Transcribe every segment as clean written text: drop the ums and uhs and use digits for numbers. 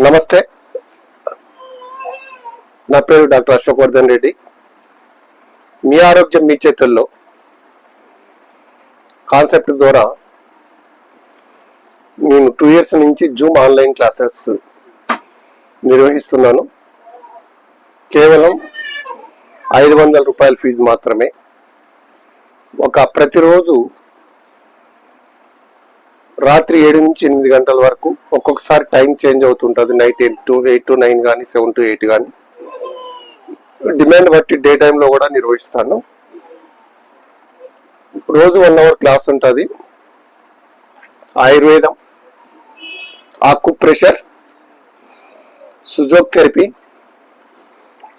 నమస్తే, నా పేరు డాక్టర్ అశోక్ వర్ధన్ రెడ్డి. మీ ఆరోగ్యం మీ చేతుల్లో కాన్సెప్ట్ ద్వారా నేను 2 years నుంచి జూమ్ ఆన్లైన్ క్లాసెస్ నిర్వహిస్తున్నాను. కేవలం 500 రూపాయల ఫీజు మాత్రమే. ప్రతిరోజు రాత్రి 7 నుంచి 8 గంటల వరకు, ఒక్కొక్కసారి టైం చేంజ్ అవుతుంటుంది. నైట్ 8 to 9 కానీ 7 to 8 కానీ, డిమాండ్ బట్టి డే టైంలో కూడా నిర్వహిస్తాను. రోజు 1 hour క్లాస్ ఉంటుంది. ఆయుర్వేదం, ఆకుప్రెషర్, సుజోక్ థెరపీ.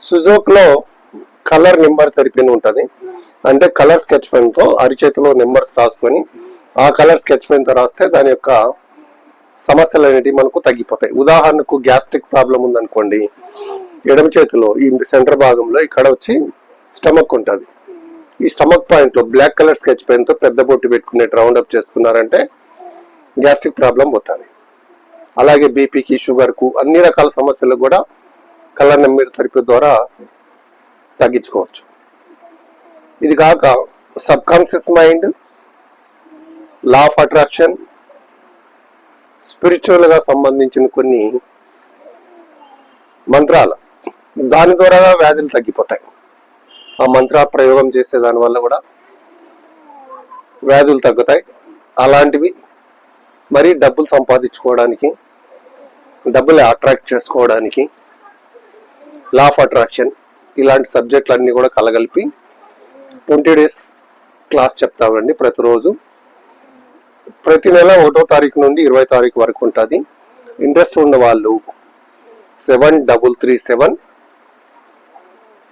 సుజోక్లో కలర్ నెంబర్ థెరపీ అని ఉంటుంది. అంటే కలర్ స్కెచ్ పెన్తో అరిచేతిలో నెంబర్స్ రాసుకొని ఆ కలర్ స్కెచ్ పెన్తో రాస్తే దాని యొక్క సమస్యలు అనేటివి మనకు తగ్గిపోతాయి. ఉదాహరణకు గ్యాస్ట్రిక్ ప్రాబ్లం ఉందనుకోండి, ఎడమ చేతిలో ఈ సెంటర్ భాగంలో ఇక్కడ వచ్చి స్టమక్ ఉంటుంది. ఈ స్టమక్ పాయింట్లో బ్లాక్ కలర్ స్కెచ్ పెన్తో పెద్ద బొట్టు పెట్టుకునే రౌండ్ అప్ చేసుకున్నారంటే గ్యాస్ట్రిక్ ప్రాబ్లం పోతుంది. అలాగే బీపీకి, షుగర్కు, అన్ని రకాల సమస్యలకు కూడా కలర్ నెంబర్ థెరపీ ద్వారా తగ్గించుకోవచ్చు. ఇది కాక sub conscious mind, law of attraction, spiritual గా సంబంధించిన కొన్ని మంత్రాలు, దాని ద్వారా వ్యాధులు తగ్గిపోతాయి. ఆ మంత్ర ప్రయోగం చేసే దాని వల్ల కూడా వ్యాధులు తగ్గుతాయి. అలాంటివి మరి డబ్బులు సంపాదించుకోవడానికి, డబ్బులు అట్రాక్ట్ చేసుకోవడానికి, లా ఆఫ్ అట్రాక్షన్, ఇలాంటి సబ్జెక్టులు అన్నీ కూడా కలగలిపి 20 days క్లాస్ చెప్తామండి. ప్రతిరోజు ప్రతి నెల 1వ తారీఖు నుండి 20వ తారీఖు వరకు ఉంటుంది. ఇంట్రెస్ట్ ఉన్న వాళ్ళు 7337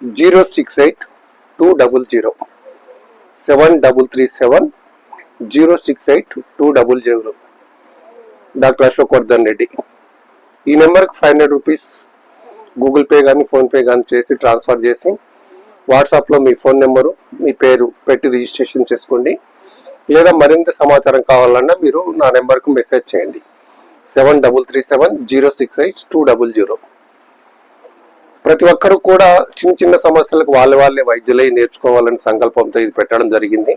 068 200 7337 068 200. డాక్టర్ అశోక్ వర్ధన్ రెడ్డి. ఈ నెంబర్కి 500 రూపీస్ గూగుల్ పే కానీ ఫోన్పే కానీ చేసి ట్రాన్స్ఫర్ చేసి వాట్సాప్లో మీ ఫోన్ నెంబరు, మీ పేరు పెట్టి రిజిస్ట్రేషన్ చేసుకోండి. లేదా మరింత సమాచారం కావాలన్నా మీరు నా నెంబర్కు మెసేజ్ చేయండి. 7337 068 200. ప్రతి ఒక్కరు కూడా చిన్న చిన్న సమస్యలకు వాళ్ళే వైద్యులై నేర్చుకోవాలని సంకల్పంతో ఇది పెట్టడం జరిగింది.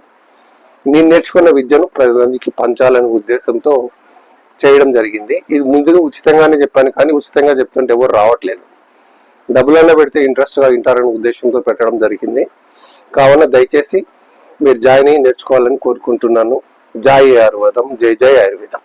నేను నేర్చుకున్న విద్యను 10 మందికి పంచాలనే ఉద్దేశంతో చేయడం జరిగింది. ఇది ముందుగా ఉచితంగానే చెప్పాను, కానీ ఉచితంగా చెప్తుంటే ఎవరు రావట్లేదు. డబ్బులన్నా పెడితే ఇంట్రెస్ట్గా వింటారనే ఉద్దేశంతో పెట్టడం జరిగింది. కావున దయచేసి మీరు జాయిన్ అయ్యి నేర్చుకోవాలని కోరుకుంటున్నాను. జై ఆయుర్వేదం, జై జై ఆయుర్వేదం.